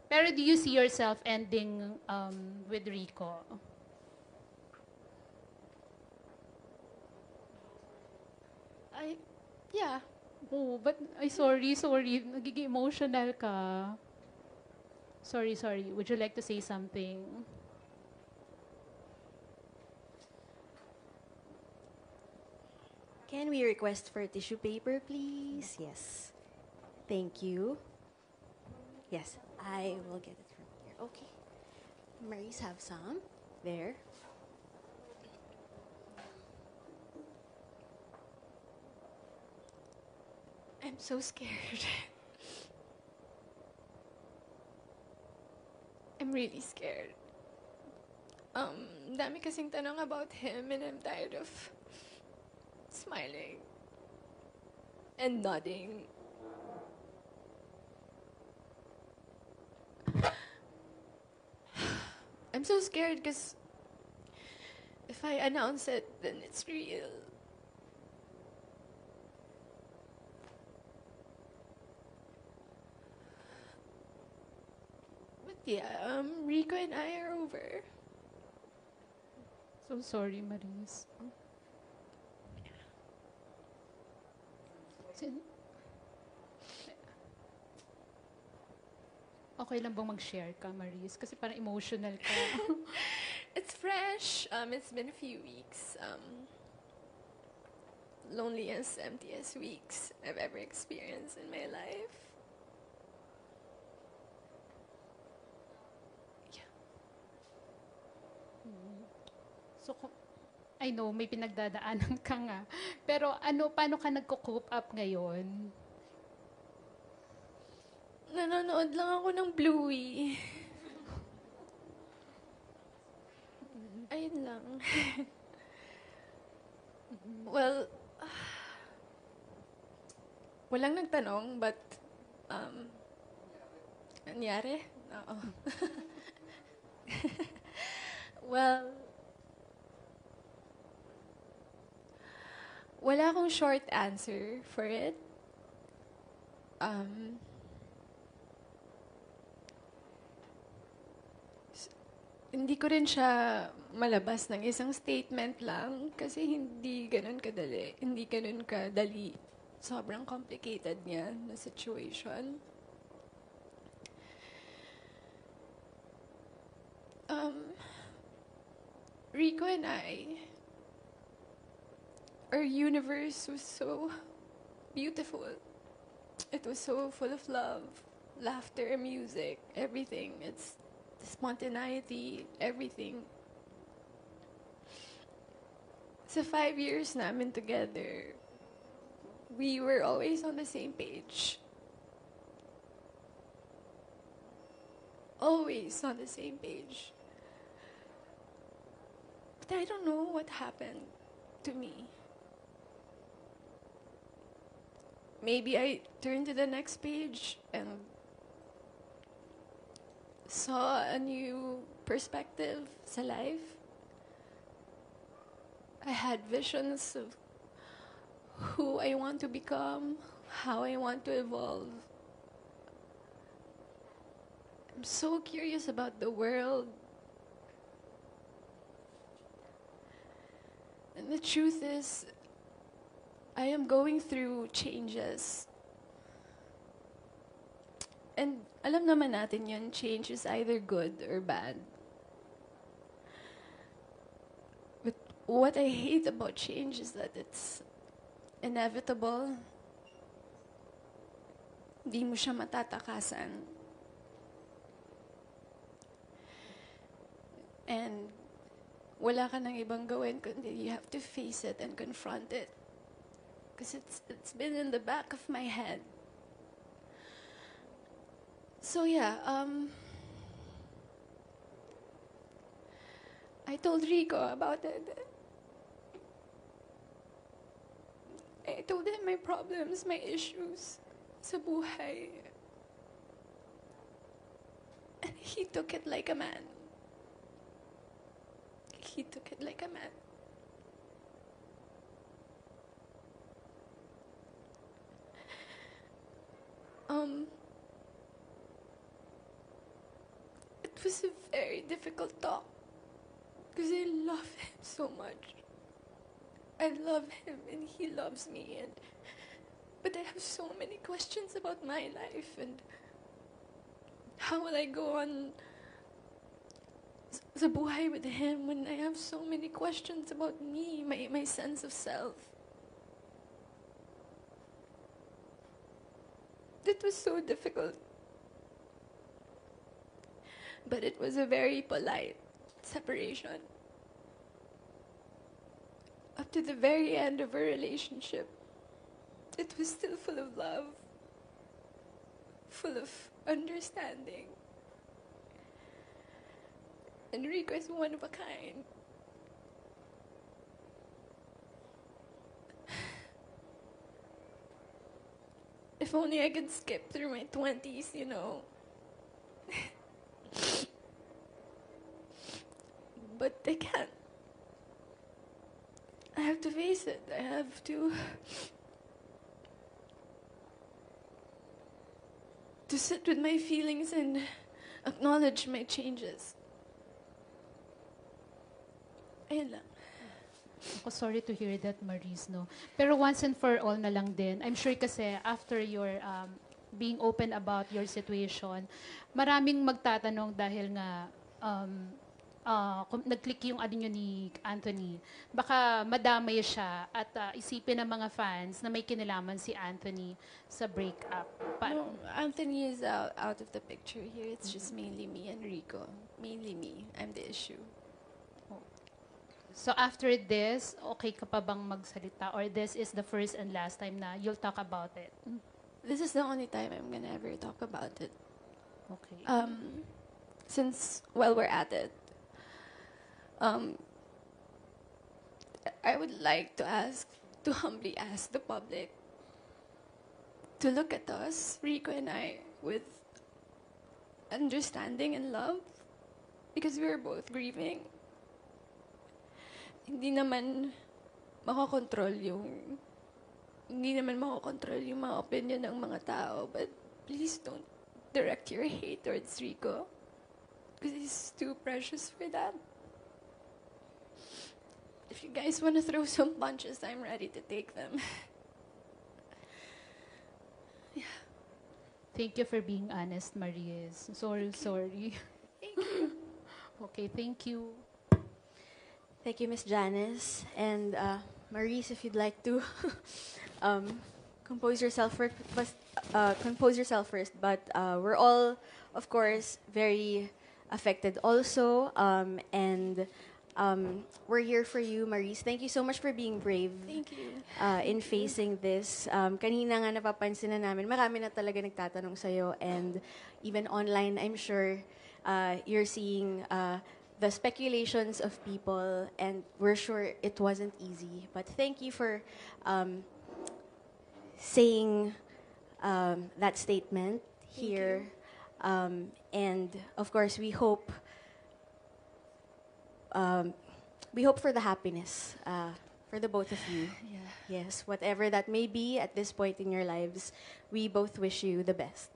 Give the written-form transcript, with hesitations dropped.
Pero do you see yourself ending with Rico? I, yeah. Oh, but ay sorry. Nagiging emotional ka. Sorry. Would you like to say something? Can we request for tissue paper, please? Yes. Thank you. Yes, I will get it from here. Okay. Maurice, have some. There. I'm so scared. I'm really scared. Dami kasing tanong about him and I'm tired of smiling and nodding. I'm so scared because if I announce it, then it's real. But yeah, Rico and I are over. So sorry, Maris. Sin- Okay lang bang mag-share ka, Maris? Kasi parang emotional ka. It's fresh. It's been a few weeks. Loneliest, emptiest weeks I've ever experienced in my life. Yeah. So, I know, may pinagdadaanan ka nga. Pero paano ka nagko-cope up ngayon? Nanonood lang ako ng Bluey. Ayun lang. Well, walang nagtanong, but, nangyari? Oo. Well, wala akong short answer for it. Um, hindi ko rin siya malabas ng isang statement lang kasi hindi ganun kadali. Hindi ganun kadali. Sobrang complicated niya na situation. Rico and I, our universe was so beautiful. It was so full of love, laughter, music, everything. It's the spontaneity, everything. Sa 5 years namin together, we were always on the same page. Always on the same page. But I don't know what happened to me. Maybe I turned to the next page and saw a new perspective sa life. I had visions of who I want to become, how I want to evolve. I'm so curious about the world. And the truth is, I am going through changes. And alam naman natin yun, change is either good or bad. But what I hate about change is that it's inevitable. Di mo siya matatakasan. And wala ka nang ibang gawin kundi you have to face it and confront it. Because it's been in the back of my head. So yeah, I told Rico about it. I told him my problems, my issues sa buhay. And he took it like a man. He took it like a man. Um, It was a very difficult talk because I love him so much. I love him and he loves me, but I have so many questions about my life and how will I go on sa buhay with him when I have so many questions about me, my sense of self. It was so difficult. But it was a very polite separation. Up to the very end of our relationship, it was still full of love, full of understanding. Enrico is one of a kind. If only I could skip through my 20s, you know. But I can't. I have to face it. I have to sit with my feelings and acknowledge my changes. Ayun lang. Ako, sorry to hear that, Maris, no? Pero once and for all na lang din, I'm sure kasi after your being open about your situation, maraming magtatanong dahil nga nag-click yung ano nyo ni Anthony. Baka madamay siya at isipin ng mga fans na may kinalaman si Anthony sa breakup. No, Anthony is out of the picture here. It's just mainly me and Rico. Mainly me. I'm the issue. So after this, okay ka pa bang magsalita? Or this is the first and last time na you'll talk about it? This is the only time I'm gonna ever talk about it. Okay. Since, while we're at it, I would like to humbly ask the public to look at us, Rico and I, with understanding and love, because we're both grieving. Hindi naman makokontrol yung mga opinion ng mga tao, but please don't direct your hate towards Rico, because he's too precious for that. If you guys want to throw some punches, I'm ready to take them. Thank you for being honest, Maries. Sorry. Thank you. Okay, thank you. Thank you, Miss Janice. And Maurice, if you'd like to compose yourself first. But we're all, of course, very affected also. And we're here for you, Maurice. Thank you so much for being brave. Thank you. In facing this. Kanina nga napapansin na namin, marami na talaga nagtatanong sa'yo. And even online, I'm sure you're seeing the speculations of people, and we're sure it wasn't easy. But thank you for saying that statement here. And of course, we hope for the happiness for the both of you. Yeah. Yes, whatever that may be at this point in your lives, we both wish you the best.